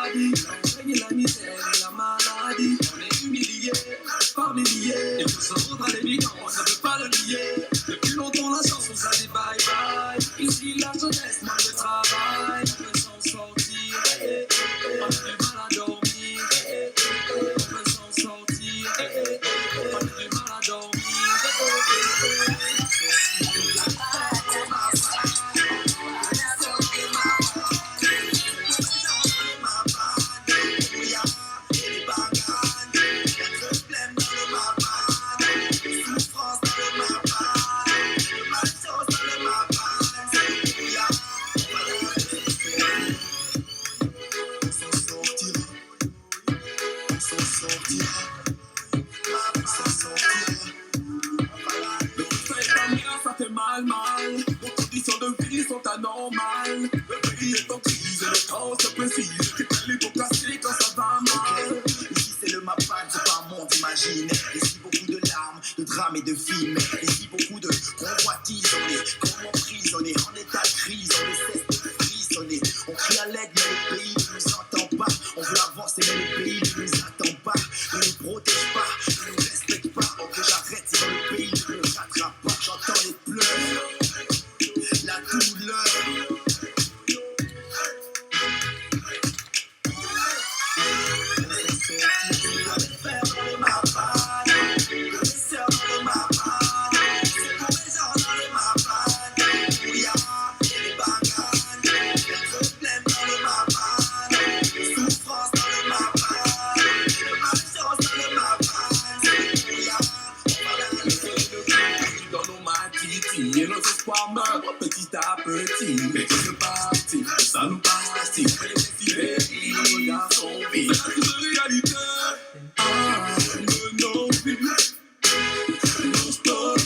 paradis. Règne la misère et la maladie. On est humilié par milliers. Et tout se rendre à l'évidence, on ne peut pas le nier. Depuis longtemps la chanson ça dit bye bye. Ici la jeunesse manque de travail. On peut s'en sortir, on a du mal à dormir. On peut s'en sortir, on a du mal à dormir. Nos conditions de vie sont anormales. Le pays est en crise et le chaos se précise. Tu peux l'hypocratie quand ça va mal. Ici c'est le Mapan, c'est pas un monde imaginaire. Ici beaucoup de larmes, de drames et de films. Ici beaucoup de convoitises. On est comme emprisonnés, en état de crise. On ne cesse de frissonner. On crie à l'aide mais le pays ne nous entend pas. On veut avancer mais le pays ne nous attend pas. Ne nous protège pas, ne nous respecte pas. Ok j'arrête sinon le pays ne me rattrape pas. J'entends les pleurs, la douleur. Et nos espoirs meurent petit à petit. Mais tout est parti, ça nous passe. Les filles, nos regards sont vides. C'est la triste réalité de nos vies. Non stop,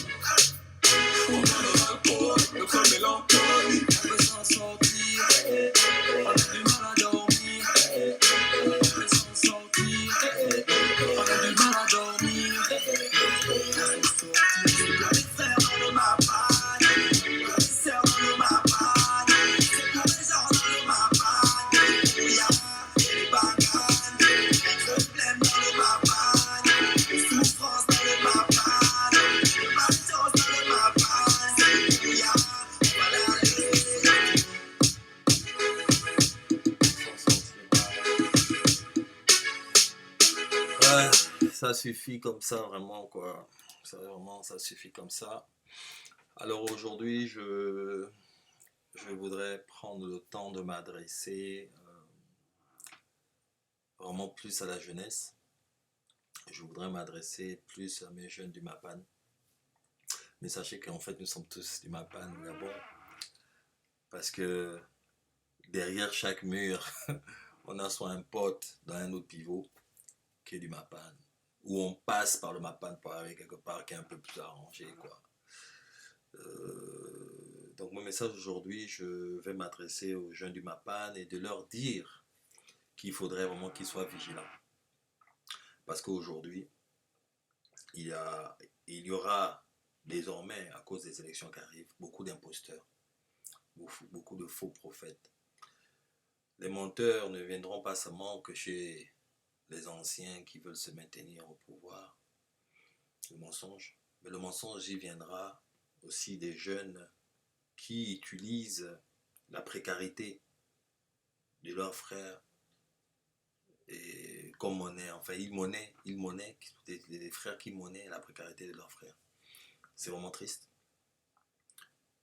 on a le alcool, notre mélancolie. On peut s'en sortir, on a du mal à dormir. On peut s'en sortir, on a du mal à dormir. Ouais, ça suffit comme ça, vraiment, quoi. Ça, vraiment, ça suffit comme ça. Alors aujourd'hui, je voudrais prendre le temps de m'adresser vraiment plus à la jeunesse. Je voudrais m'adresser plus à mes jeunes du Mapan. Mais sachez qu'en fait, nous sommes tous du Mapan au Gabon. Parce que derrière chaque mur, on a soit un pote dans un autre pivot qui est du Mapan. Ou on passe par le Mapan pour arriver quelque part qui est un peu plus arrangé, quoi. Donc mon message aujourd'hui, je vais m'adresser aux jeunes du Mapan et de leur dire qu'il faudrait vraiment qu'ils soient vigilants. Parce qu'aujourd'hui, il y aura désormais, à cause des élections qui arrivent, beaucoup d'imposteurs, beaucoup de faux prophètes. Les menteurs ne viendront pas seulement que chez les anciens qui veulent se maintenir au pouvoir, le mensonge, mais le mensonge y viendra aussi des jeunes qui utilisent la précarité de leurs frères et comme monnaie, enfin ils monnaient des frères qui monnaient la précarité de leurs frères. C'est vraiment triste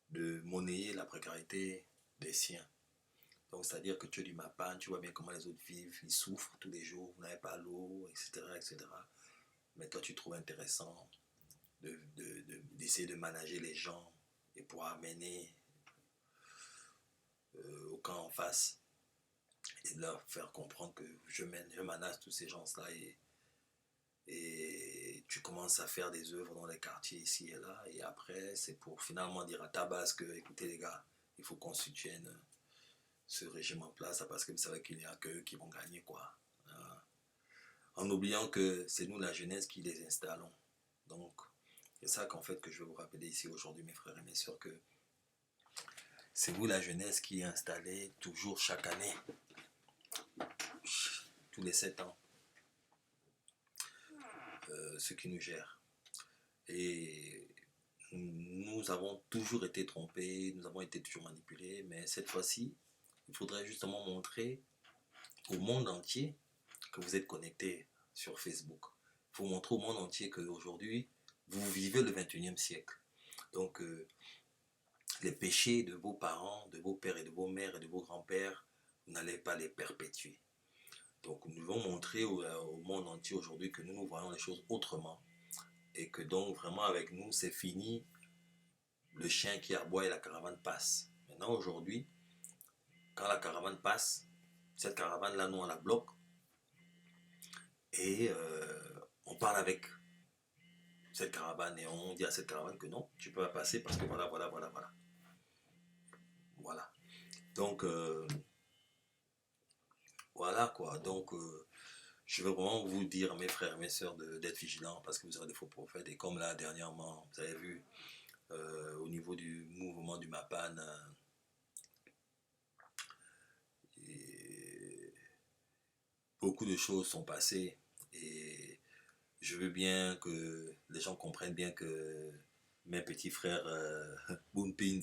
de monnayer la précarité des siens. Donc c'est-à-dire que tu es du Mapan, tu vois bien comment les autres vivent, ils souffrent tous les jours, vous n'avez pas l'eau, etc., etc. Mais toi tu trouves intéressant d'essayer de manager les gens et pour amener au camp en face et de leur faire comprendre que je manage tous ces gens-là et tu commences à faire des œuvres dans les quartiers ici et là et après c'est pour finalement dire à ta base que écoutez les gars, il faut qu'on soutienne ce régime en place parce que vous savez qu'il n'y a qu'eux qui vont gagner, quoi. En oubliant que c'est nous la jeunesse qui les installons. Donc c'est ça qu'en fait que je veux vous rappeler ici aujourd'hui mes frères et mes sœurs, que c'est vous la jeunesse qui est installée toujours chaque année tous les 7 ans, ceux qui nous gèrent. Et nous avons toujours été trompés, nous avons été toujours manipulés, mais cette fois-ci, il faudrait justement montrer au monde entier que vous êtes connectés sur Facebook. Il faut montrer au monde entier qu'aujourd'hui, vous vivez le 21e siècle. Donc, les péchés de vos parents, de vos pères et de vos mères et de vos grands-pères, vous n'allez pas les perpétuer. Donc, nous devons montrer au monde entier aujourd'hui que nous voyons les choses autrement. Et que donc, vraiment, avec nous, c'est fini le chien qui aboie et la caravane passe. Maintenant, aujourd'hui, quand la caravane passe, cette caravane-là, nous, on la bloque. Et on parle avec cette caravane et on dit à cette caravane que non, tu peux pas passer parce que voilà. Voilà. Donc, voilà quoi. Donc, je veux vraiment vous dire, mes frères et mes sœurs, d'être vigilants parce que vous aurez des faux prophètes. Et comme là, dernièrement, vous avez vu, au niveau du mouvement du Mapan, beaucoup de choses sont passées. Et je veux bien que les gens comprennent bien que mes petits frères Boonpins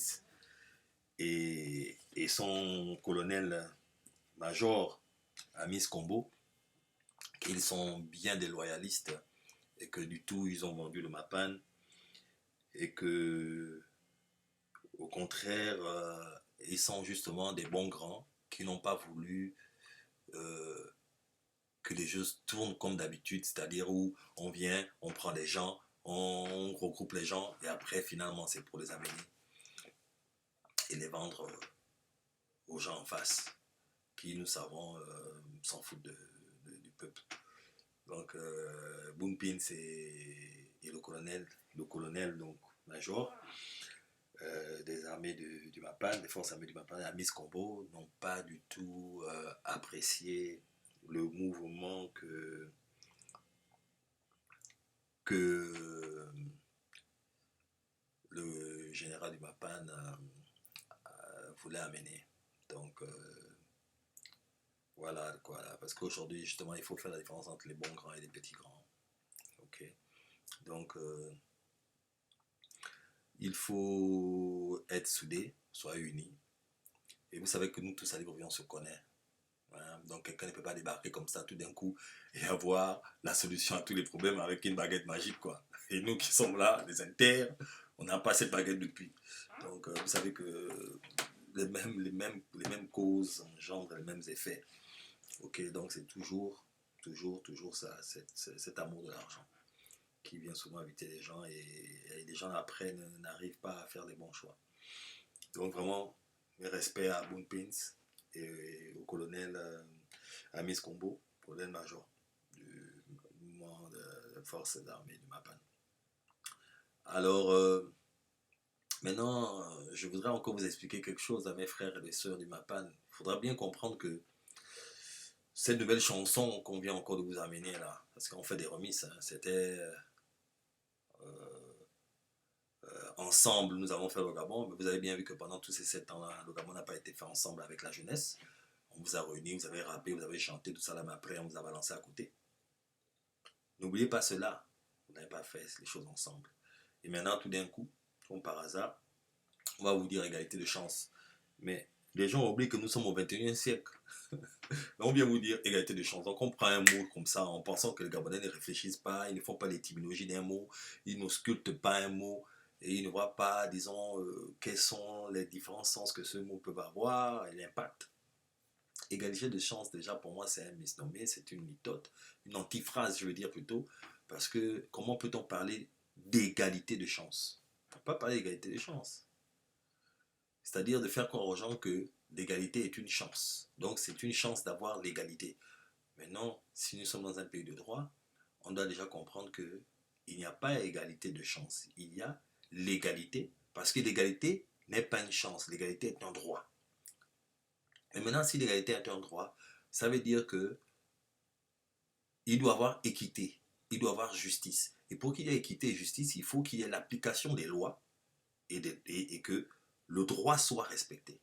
et son colonel major Amis Combo, qu'ils sont bien des loyalistes et que du tout ils ont vendu le Mapan et que au contraire ils sont justement des bons grands qui n'ont pas voulu que les choses tournent comme d'habitude, c'est-à-dire où on vient, on prend les gens, on regroupe les gens et après finalement c'est pour les amener et les vendre aux gens en face qui, nous savons, s'en foutent du peuple. Donc Boonpins et le colonel donc major des armées du Mapan, des forces armées du Mapan, Amis Combo, n'ont pas du tout apprécié le mouvement que le général du Mapan voulait amener. Donc voilà quoi, parce qu'aujourd'hui justement il faut faire la différence entre les bons grands et les petits grands. Ok, donc il faut être soudés, soit unis. Et vous savez que nous tous à Libreville on se connaît. Donc quelqu'un ne peut pas débarquer comme ça tout d'un coup et avoir la solution à tous les problèmes avec une baguette magique quoi. Et nous qui sommes là, les inter, on n'a pas cette baguette depuis. Donc vous savez que les mêmes causes engendrent les mêmes effets. Ok, donc c'est toujours ça, cet amour de l'argent qui vient souvent inviter les gens et les gens après n'arrivent pas à faire les bons choix. Donc vraiment, mes respects à Boonpins et au colonel Amis Combo, colonel-major du mouvement de forces d'armée du Mapan. Alors, maintenant, je voudrais encore vous expliquer quelque chose à mes frères et mes sœurs du Mapan. Il faudra bien comprendre que cette nouvelle chanson qu'on vient encore de vous amener là, parce qu'on fait des remises, hein, c'était ensemble, nous avons fait le Gabon, mais vous avez bien vu que pendant tous ces 7 ans-là, le Gabon n'a pas été fait ensemble avec la jeunesse. On vous a réunis, vous avez rappé, vous avez chanté, tout ça là, mais après on vous a balancé à côté. N'oubliez pas cela, vous n'avez pas fait les choses ensemble. Et maintenant, tout d'un coup, comme par hasard, on va vous dire égalité de chance. Mais les gens oublient que nous sommes au 21e siècle. On vient vous dire égalité de chance. Donc on prend un mot comme ça en pensant que les Gabonais ne réfléchissent pas, ils ne font pas l'étymologie d'un mot, ils n'auscultent pas un mot et ils ne voient pas, disons, quels sont les différents sens que ce mot peut avoir et l'impact. Égalité de chance, déjà pour moi c'est un misnommé, c'est une litote, une antiphrase je veux dire plutôt, parce que comment peut-on parler d'égalité de chance? On ne peut pas parler d'égalité de chance. C'est-à-dire de faire croire aux gens que l'égalité est une chance. Donc c'est une chance d'avoir l'égalité. Maintenant, si nous sommes dans un pays de droit, on doit déjà comprendre qu'il n'y a pas égalité de chance. Il y a l'égalité, parce que l'égalité n'est pas une chance, l'égalité est un droit. Et maintenant, si l'égalité est un droit, ça veut dire que il doit y avoir équité, il doit y avoir justice. Et pour qu'il y ait équité et justice, il faut qu'il y ait l'application des lois et que le droit soit respecté.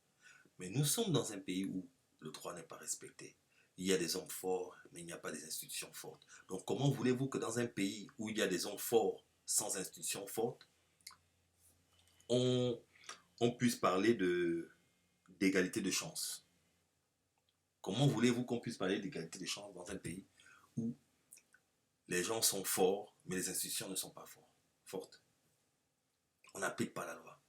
Mais nous sommes dans un pays où le droit n'est pas respecté. il y a des hommes forts, mais il n'y a pas des institutions fortes. Donc comment voulez-vous que dans un pays où il y a des hommes forts sans institutions fortes, on puisse parler d'égalité de chance? Comment voulez-vous qu'on puisse parler d'égalité de chance dans un pays où les gens sont forts, mais les institutions ne sont pas fortes? On n'applique pas la loi.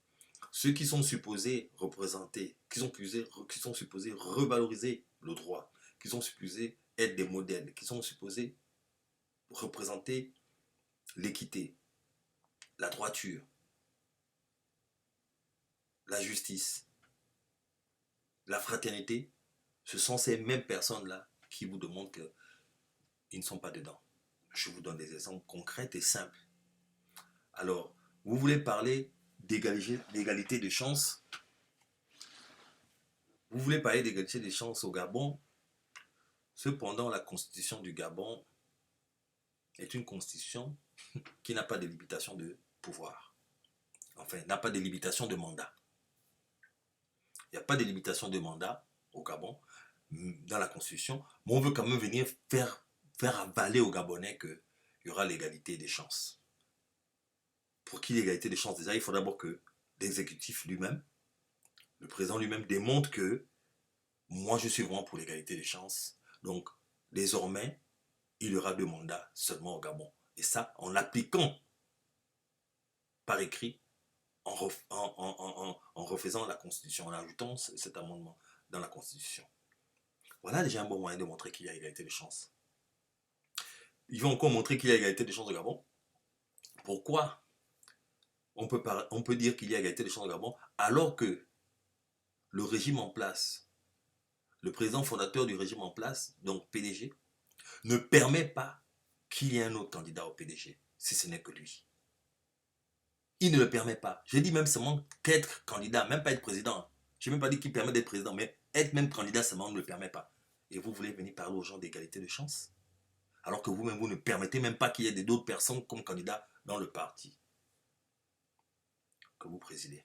Ceux qui sont supposés représenter, qui sont supposés revaloriser le droit, qui sont supposés être des modèles, qui sont supposés représenter l'équité, la droiture, la justice, la fraternité, ce sont ces mêmes personnes-là qui vous demandent qu'ils ne sont pas dedans. Je vous donne des exemples concrets et simples. Alors, vous voulez parler d'égalité de chance? Vous voulez parler d'égalité de chance au Gabon? Cependant, la constitution du Gabon est une constitution qui n'a pas de limitation de pouvoir. Enfin, n'a pas de limitation de mandat. Il n'y a pas de limitation de mandat au Gabon dans la constitution, mais on veut quand même venir faire avaler aux Gabonais qu'il y aura l'égalité des chances. Pour qu'il y ait l'égalité des chances, déjà, il faut d'abord que l'exécutif lui-même, le président lui-même démontre que moi je suis vraiment pour l'égalité des chances. Donc, désormais, il y aura 2 mandats seulement au Gabon. Et ça, en l'appliquant par écrit, en refaisant la Constitution, en ajoutant cet amendement dans la Constitution. Voilà déjà un bon moyen de montrer qu'il y a égalité de chances. Ils vont encore montrer qu'il y a égalité de chances au Gabon. Pourquoi on peut dire qu'il y a égalité de chances au Gabon alors que le régime en place, le président fondateur du régime en place, donc PDG, ne permet pas qu'il y ait un autre candidat au PDG, si ce n'est que lui. Il ne le permet pas. Je dis même seulement qu'être candidat, même pas être président. Je n'ai même pas dit qu'il permet d'être président, mais être même candidat seulement ne le permet pas. Et vous voulez venir parler aux gens d'égalité de chance? Alors que vous-même, vous ne permettez même pas qu'il y ait d'autres personnes comme candidats dans le parti que vous présidez.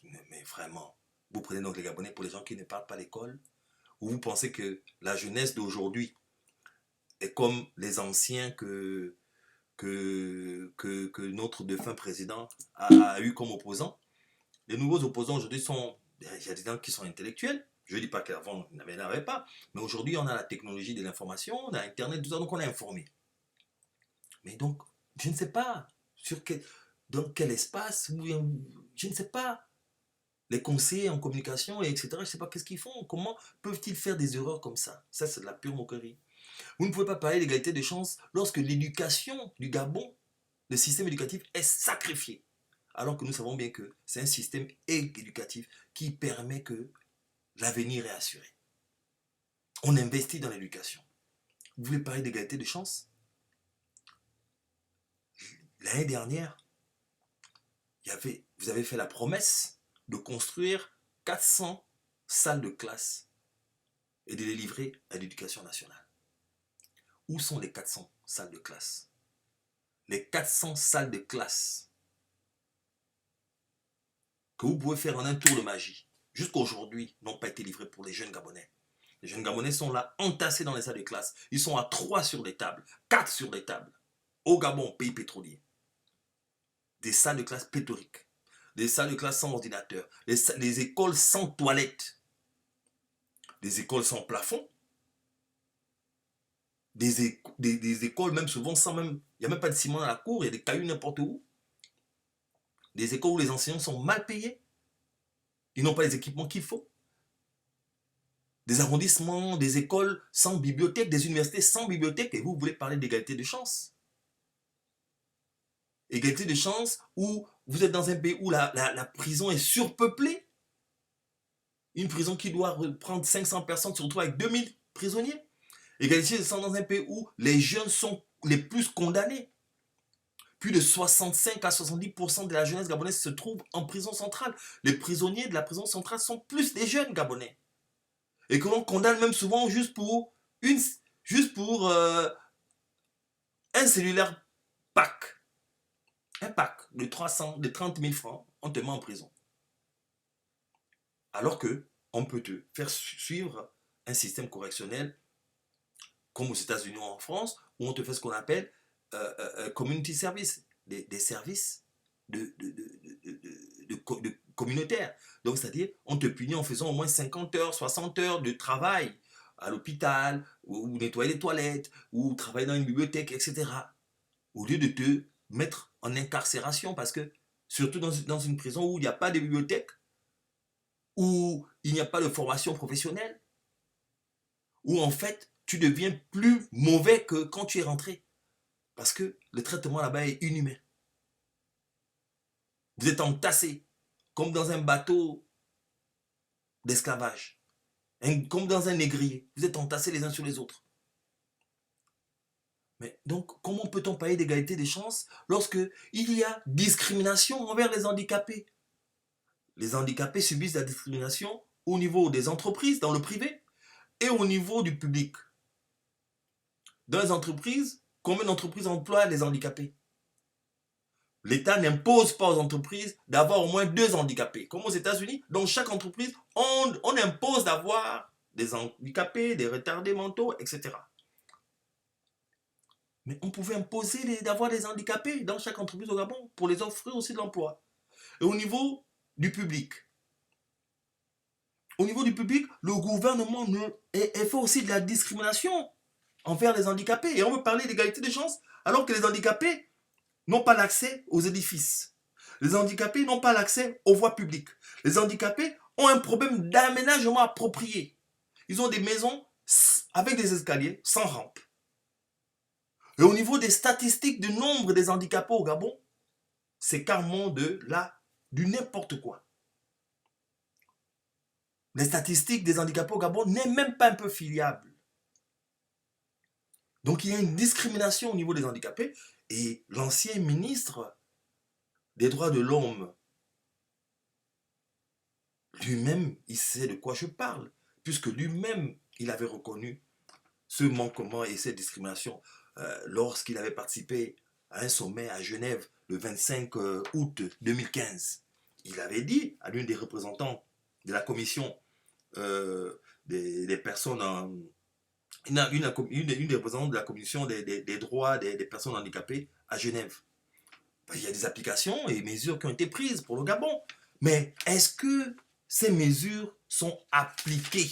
Mais vraiment, vous prenez donc les Gabonais pour les gens qui ne parlent pas l'école? Ou vous pensez que la jeunesse d'aujourd'hui est comme les anciens que notre défunt président a eu comme opposants? Les nouveaux opposants aujourd'hui sont, il y a des gens qui sont intellectuels. Je ne dis pas qu'avant, il n'y en avait pas. Mais aujourd'hui, on a la technologie de l'information, on a Internet, tout ça, donc on est informé. Mais donc, je ne sais pas dans quel espace, je ne sais pas. Les conseillers en communication, etc., je ne sais pas qu'est-ce qu'ils font. Comment peuvent-ils faire des erreurs comme ça? Ça, c'est de la pure moquerie. Vous ne pouvez pas parler d'égalité de chance lorsque l'éducation du Gabon, le système éducatif est sacrifié. Alors que nous savons bien que c'est un système éducatif qui permet que l'avenir est assuré. On investit dans l'éducation. Vous voulez parler d'égalité de chance? L'année dernière, vous avez fait la promesse de construire 400 salles de classe et de les livrer à l'éducation nationale. Où sont les 400 salles de classe? Les 400 salles de classe que vous pouvez faire en un tour de magie, jusqu'à aujourd'hui, n'ont pas été livrées pour les jeunes Gabonais. Les jeunes Gabonais sont là, entassés dans les salles de classe. Ils sont à 3 sur les tables, 4 sur les tables. Au Gabon, pays pétrolier. Des salles de classe pléthoriques. Des salles de classe sans ordinateur, des écoles sans toilettes, des écoles sans plafond, des écoles même souvent sans même, il n'y a même pas de ciment dans la cour, il y a des cailloux n'importe où, des écoles où les enseignants sont mal payés, ils n'ont pas les équipements qu'il faut, des arrondissements, des écoles sans bibliothèque, des universités sans bibliothèque, et vous voulez parler d'égalité de chance? Égalité de chance où vous êtes dans un pays où la prison est surpeuplée. Une prison qui doit prendre 500 personnes se retrouve avec 2000 prisonniers. Égalité de chance dans un pays où les jeunes sont les plus condamnés. Plus de 65 à 70% de la jeunesse gabonaise se trouve en prison centrale. Les prisonniers de la prison centrale sont plus des jeunes Gabonais. Et que l'on condamne même souvent juste pour un cellulaire pack. Un pack de 30 000 francs, on te met en prison. Alors que on peut te faire suivre un système correctionnel comme aux États-Unis ou en France, où on te fait ce qu'on appelle community service, des services de communautaire. Donc, c'est-à-dire, on te punit en faisant au moins 50 heures, 60 heures de travail à l'hôpital, ou nettoyer les toilettes, ou travailler dans une bibliothèque, etc. Au lieu de te mettre en incarcération, parce que, surtout dans une prison où il n'y a pas de bibliothèque, où il n'y a pas de formation professionnelle, où en fait, tu deviens plus mauvais que quand tu es rentré. Parce que le traitement là-bas est inhumain. Vous êtes entassés, comme dans un bateau d'esclavage, comme dans un négrier. Vous êtes entassés les uns sur les autres. Mais donc, comment peut-on parler d'égalité des chances lorsque il y a discrimination envers les handicapés? Les handicapés subissent la discrimination au niveau des entreprises, dans le privé, et au niveau du public. Dans les entreprises, combien d'entreprises emploient les handicapés? L'État n'impose pas aux entreprises d'avoir au moins 2 handicapés. Comme aux États-Unis, dans chaque entreprise, on impose d'avoir des handicapés, des retardés mentaux, etc. Mais on pouvait imposer d'avoir des handicapés dans chaque entreprise au Gabon pour les offrir aussi de l'emploi. Et au niveau du public, le gouvernement fait aussi de la discrimination envers les handicapés. Et on veut parler d'égalité des chances alors que les handicapés n'ont pas l'accès aux édifices. Les handicapés n'ont pas l'accès aux voies publiques. Les handicapés ont un problème d'aménagement approprié. Ils ont des maisons avec des escaliers sans rampe. Et au niveau des statistiques du nombre des handicapés au Gabon, c'est carrément du n'importe quoi. Les statistiques des handicapés au Gabon n'est même pas un peu fiable. Donc il y a une discrimination au niveau des handicapés. Et l'ancien ministre des droits de l'homme, lui-même, il sait de quoi je parle, puisque lui-même, il avait reconnu ce manquement et cette discrimination lorsqu'il avait participé à un sommet à Genève le 25 août 2015. Il avait dit à l'une des représentants de la commission des personnes une des représentantes de la commission des droits des personnes handicapées à Genève. Il y a des applications et mesures qui ont été prises pour le Gabon. Mais est-ce que ces mesures sont appliquées?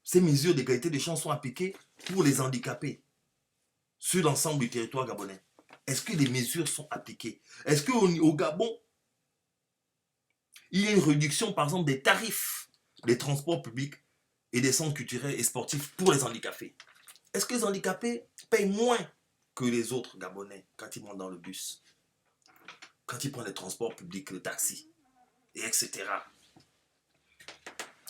Ces mesures d'égalité des chances sont appliquées pour les handicapés sur l'ensemble du territoire gabonais. Est-ce que les mesures sont appliquées? Est-ce qu'au Gabon, il y a une réduction, par exemple, des tarifs des transports publics et des centres culturels et sportifs pour les handicapés? Est-ce que les handicapés payent moins que les autres Gabonais quand ils montent dans le bus, quand ils prennent les transports publics, le taxi, et etc.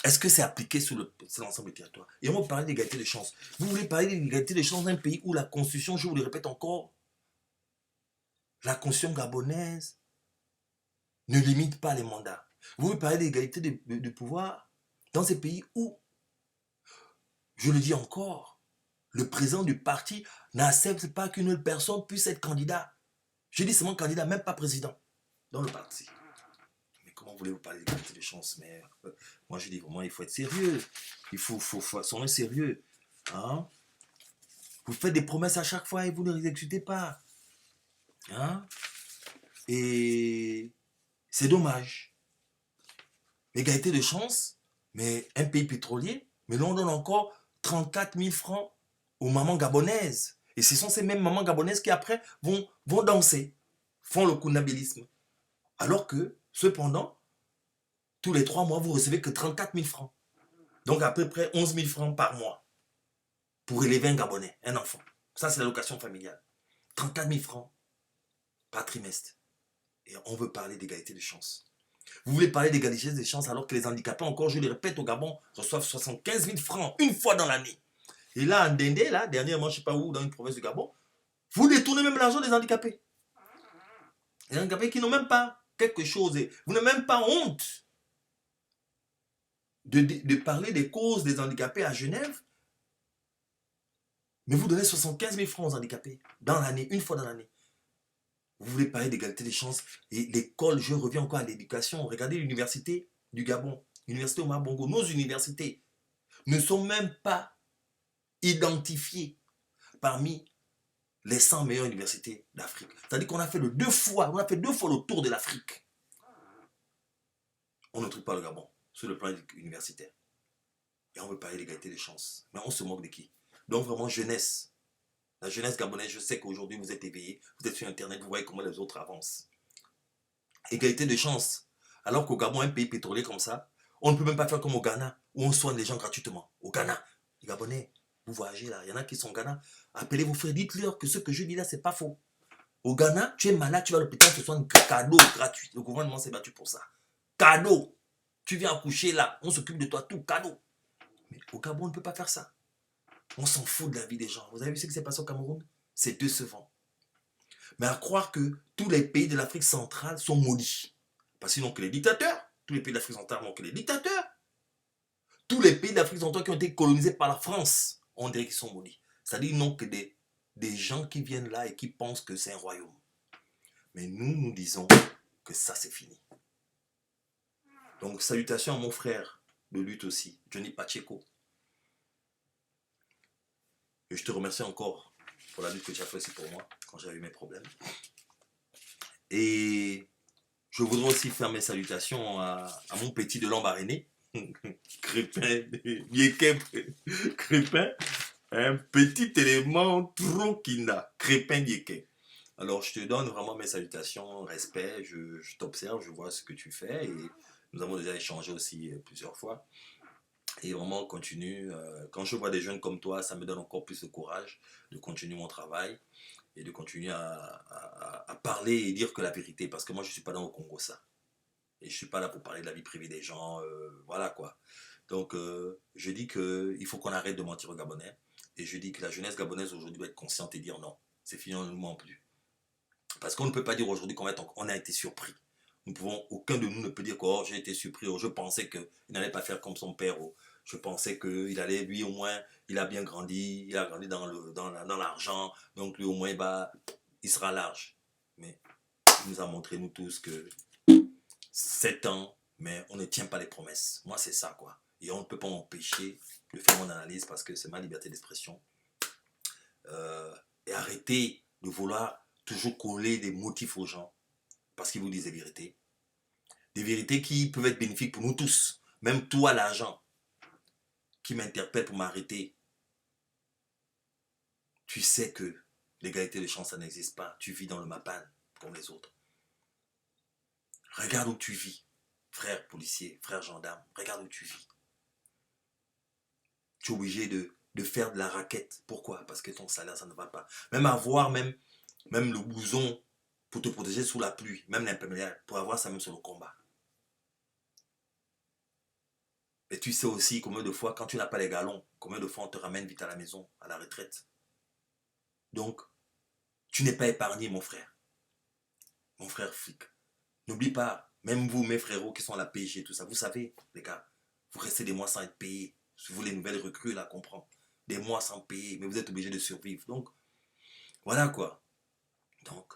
Est-ce que c'est appliqué sur l'ensemble du territoire? Et on va parler d'égalité des chances. Vous voulez parler d'égalité des chances d'un pays où la constitution, je vous le répète encore, la constitution gabonaise ne limite pas les mandats. Vous voulez parler d'égalité de pouvoir dans ces pays où, je le dis encore, le président du parti n'accepte pas qu'une autre personne puisse être candidat. Je dis seulement candidat, même pas président dans le parti. Mais comment voulez-vous parler d'égalité des chances? Mais moi je dis vraiment, il faut être sérieux. Il faut soyez sérieux. Hein? Vous faites des promesses à chaque fois et vous ne les exécutez pas. Hein? Et c'est dommage. Égalité de chance, mais un pays pétrolier, mais l'on donne encore 34 000 francs aux mamans gabonaises. Et ce sont ces mêmes mamans gabonaises qui après vont danser, font le kounabilisme. Alors que, cependant, tous les 3 mois, vous recevez que 34 000 francs. Donc à peu près 11 000 francs par mois pour élever un Gabonais, un enfant. Ça, c'est l'allocation familiale. 34 000 francs par trimestre. Et on veut parler d'égalité de chances. Vous voulez parler d'égalité des chances alors que les handicapés, encore, je le répète, au Gabon, reçoivent 75 000 francs une fois dans l'année. Et là, en Dendé, là, dernièrement, je ne sais pas où, dans une province du Gabon, vous détournez même l'argent des handicapés. Les handicapés qui n'ont même pas quelque chose. Vous n'avez même pas honte de parler des causes des handicapés à Genève. Mais vous donnez 75 000 francs aux handicapés dans l'année, une fois dans l'année. Vous voulez parler d'égalité des chances. Et l'école, je reviens encore à l'éducation. Regardez l'université du Gabon. Université Omar Bongo, nos universités ne sont même pas identifiées parmi les 100 meilleures universités d'Afrique. C'est-à-dire qu'on a fait deux fois le tour de l'Afrique. On ne trouve pas le Gabon sur le plan universitaire. Et on veut parler d'égalité des chances. Mais on se moque de qui? Donc vraiment, jeunesse. La jeunesse gabonaise, je sais qu'aujourd'hui vous êtes éveillés, vous êtes sur Internet, vous voyez comment les autres avancent. Égalité de chances. Alors qu'au Gabon, un pays pétrolier comme ça, on ne peut même pas faire comme au Ghana, où on soigne les gens gratuitement. Au Ghana, les Gabonais, vous voyagez là, il y en a qui sont au Ghana. Appelez vos frères, dites-leur que ce que je dis là, c'est pas faux. Au Ghana, tu es malade, tu vas à l'hôpital, tu soignes cadeau gratuit. Le gouvernement s'est battu pour ça. Cadeau. Tu viens accoucher là, on s'occupe de toi, tout cadeau. Mais au Gabon, on ne peut pas faire ça. On s'en fout de la vie des gens. Vous avez vu ce qui s'est passé au Cameroun? C'est décevant. Mais à croire que tous les pays de l'Afrique centrale sont maudits. Parce qu'ils n'ont que les dictateurs. Tous les pays de l'Afrique centrale n'ont que les dictateurs. Tous les pays d'Afrique centrale qui ont été colonisés par la France, on dirait qu'ils sont maudits. C'est-à-dire qu'ils n'ont que des gens qui viennent là et qui pensent que c'est un royaume. Mais nous disons que ça, c'est fini. Donc, salutations à mon frère de lutte aussi, Johnny Pacheco. Et je te remercie encore pour la lutte que tu as fait aussi pour moi, quand j'avais mes problèmes. Et je voudrais aussi faire mes salutations à mon petit de Lambaréné, Crépin, Crépin, un petit élément tronquina, Crépin Biéquet. Alors, je te donne vraiment mes salutations, respect, je t'observe, je vois ce que tu fais et nous avons déjà échangé aussi plusieurs fois. Et vraiment, continue. Quand je vois des jeunes comme toi, ça me donne encore plus de courage de continuer mon travail et de continuer à parler et dire que la vérité. Parce que moi, je ne suis pas dans le Congo, ça. Et je ne suis pas là pour parler de la vie privée des gens. Voilà quoi. Donc, je dis qu'il faut qu'on arrête de mentir aux Gabonais. Et je dis que la jeunesse gabonaise aujourd'hui doit être consciente et dire non. C'est fini, on ne ment plus. Parce qu'on ne peut pas dire aujourd'hui qu'on a été surpris. Aucun de nous ne peut dire que oh, j'ai été surpris, oh, je pensais qu'il n'allait pas faire comme son père, oh, je pensais qu'il allait, lui au moins, il a bien grandi, il a grandi dans l'argent, donc lui au moins, il sera large. Mais il nous a montré, nous tous, que 7 ans, mais on ne tient pas les promesses. Moi, c'est ça, quoi. Et on ne peut pas m'empêcher de faire mon analyse parce que c'est ma liberté d'expression. Et arrêter de vouloir toujours coller des motifs aux gens parce qu'ils vous disent des vérités. Des vérités qui peuvent être bénéfiques pour nous tous. Même toi, l'agent, qui m'interpelle pour m'arrêter. Tu sais que l'égalité de chance, ça n'existe pas. Tu vis dans le Mapan, comme les autres. Regarde où tu vis, frère policier, frère gendarme. Regarde où tu vis. Tu es obligé de faire de la raquette. Pourquoi? Parce que ton salaire, ça ne va pas. Même avoir même le blouson pour te protéger sous la pluie, même l'imperméable, pour avoir ça même sur le combat. Et tu sais aussi combien de fois, quand tu n'as pas les galons, combien de fois on te ramène vite à la maison, à la retraite. Donc, tu n'es pas épargné, mon frère. Mon frère flic. N'oublie pas, même vous, mes frérots qui sont à la PG, tout ça, vous savez, les gars, vous restez des mois sans être payés. Si vous, les nouvelles recrues, là, comprends. Des mois sans payer, mais vous êtes obligés de survivre. Donc, voilà quoi. Donc,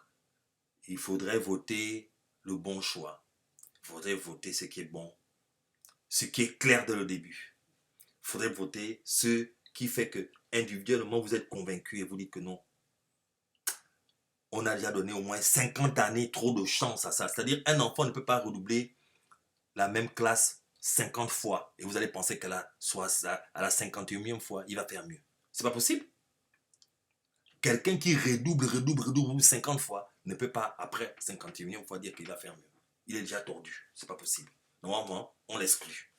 il faudrait voter le bon choix. Il faudrait voter ce qui est bon. Ce qui est clair dès le début. Il faudrait voter ce qui fait que individuellement vous êtes convaincu et vous dites que non. On a déjà donné au moins 50 années trop de chance à ça. C'est-à-dire un enfant ne peut pas redoubler la même classe 50 fois et vous allez penser qu'à la 51e fois, il va faire mieux. C'est pas possible. Quelqu'un qui redouble 50 fois ne peut pas après 51e fois dire qu'il va faire mieux. Il est déjà tordu. C'est pas possible. Normalement, on l'exclut.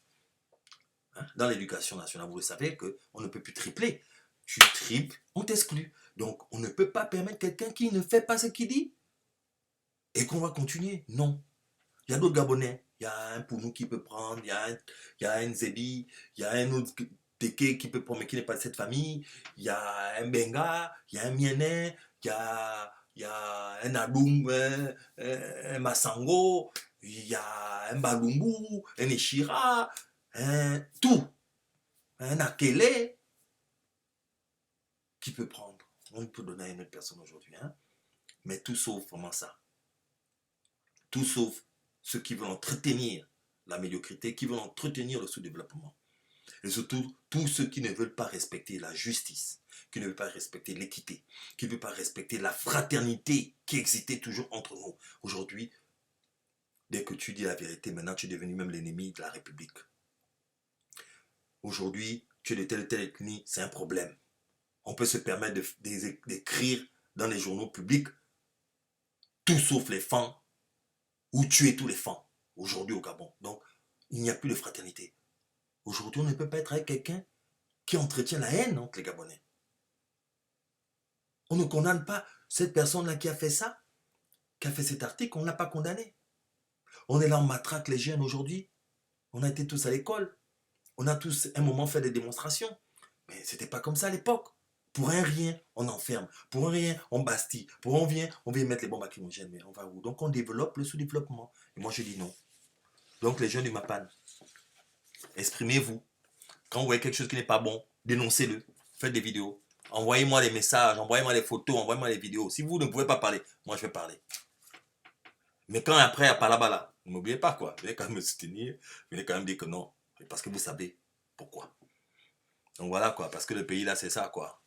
Dans l'éducation nationale, vous le savez qu'on ne peut plus tripler. Tu triples, on t'exclut. Donc, on ne peut pas permettre quelqu'un qui ne fait pas ce qu'il dit et qu'on va continuer. Non. Il y a d'autres Gabonais. Il y a un Pounou qui peut prendre, il y a un Zébi, il y a un autre Teke qui peut prendre, mais qui n'est pas de cette famille. Il y a un Benga, il y a un Mienais, il y a un Adoum, un Massango, il y a un Balumbu, un Eshira, tout. Un Akele qui peut prendre. On peut donner à une autre personne aujourd'hui. Mais tout sauf vraiment ça. Tout sauf ceux qui veulent entretenir la médiocrité, qui veulent entretenir le sous-développement. Et surtout, tous ceux qui ne veulent pas respecter la justice, qui ne veulent pas respecter l'équité, qui ne veulent pas respecter la fraternité qui existait toujours entre nous. Aujourd'hui, dès que tu dis la vérité, maintenant tu es devenu même l'ennemi de la République. Aujourd'hui, tu es de telle ethnie, c'est un problème. On peut se permettre d'écrire dans les journaux publics tout sauf les femmes ou tuer tous les femmes aujourd'hui au Gabon. Donc, il n'y a plus de fraternité. Aujourd'hui, on ne peut pas être avec quelqu'un qui entretient la haine entre les Gabonais. On ne condamne pas cette personne-là qui a fait ça, qui a fait cet article, on ne l'a pas condamné. On est là, on matraque les jeunes aujourd'hui. On a été tous à l'école. On a tous, un moment, fait des démonstrations. Mais ce n'était pas comme ça à l'époque. Pour un rien, on enferme. Pour un rien, on bastille. Pour un rien, on vient mettre les bombes lacrymogènes. Mais on va où? Donc on développe le sous-développement. Et moi, je dis non. Donc les jeunes du MAPAN, exprimez-vous. Quand vous voyez quelque chose qui n'est pas bon, dénoncez-le. Faites des vidéos. Envoyez-moi des messages, envoyez-moi des photos, envoyez-moi des vidéos. Si vous ne pouvez pas parler, moi je vais parler. Mais quand après, à Palabala, n'oubliez pas quoi. Venez quand même me soutenir. Venez quand même dire que non. Parce que vous savez pourquoi. Donc voilà quoi. Parce que le pays là, c'est ça quoi.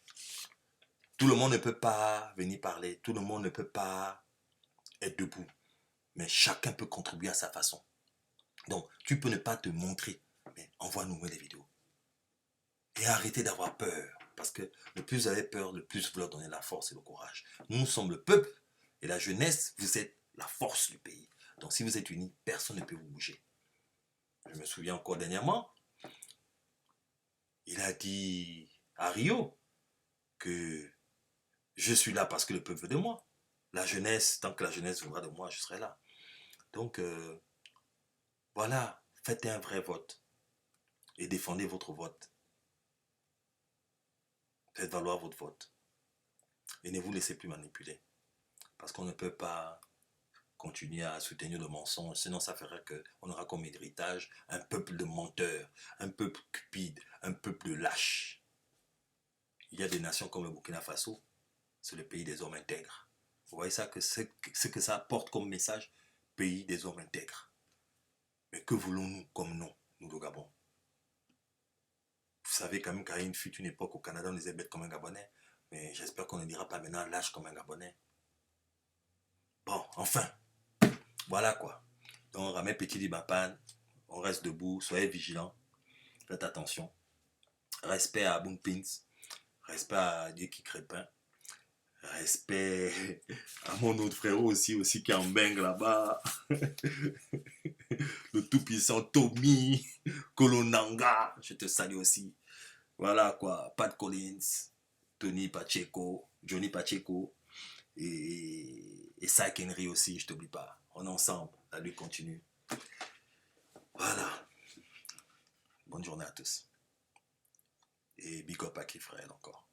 Tout le monde ne peut pas venir parler. Tout le monde ne peut pas être debout. Mais chacun peut contribuer à sa façon. Donc, tu peux ne pas te montrer. Mais envoie-nous des vidéos. Et arrêtez d'avoir peur. Parce que le plus vous avez peur, le plus vous leur donnez la force et le courage. Nous sommes le peuple et la jeunesse, vous êtes la force du pays. Donc si vous êtes unis, personne ne peut vous bouger. Je me souviens encore dernièrement, il a dit à Rio que je suis là parce que le peuple veut de moi. La jeunesse, tant que la jeunesse voudra de moi, je serai là. Donc voilà, faites un vrai vote et défendez votre vote. Faites valoir votre vote. Et ne vous laissez plus manipuler. Parce qu'on ne peut pas continuer à soutenir le mensonge, sinon ça ferait qu'on aura comme héritage un peuple de menteurs, un peuple cupide, un peuple de lâches. Il y a des nations comme le Burkina Faso, c'est le pays des hommes intègres. Vous voyez ça, ce que ça apporte comme message, pays des hommes intègres. Mais que voulons-nous comme nous le Gabon? Vous savez quand même qu'à une époque au Canada, on disait bête comme un Gabonais, mais j'espère qu'on ne dira pas maintenant lâche comme un Gabonais. Bon, enfin, voilà quoi. Donc, Ramé Petit dit Mapan, on reste debout, soyez vigilants, faites attention. Respect à Boom-Pins, respect à Dieu qui Crépin, respect à mon autre frérot aussi qui est en Beng là-bas, le tout-puissant Tommy, Kolonanga, je te salue aussi. Voilà quoi, Pat Collins, Tony Pacheco, Johnny Pacheco et Sack Henry aussi, je t'oublie pas. On est ensemble, la lutte continue. Voilà. Bonne journée à tous. Et big up à Kifrel encore.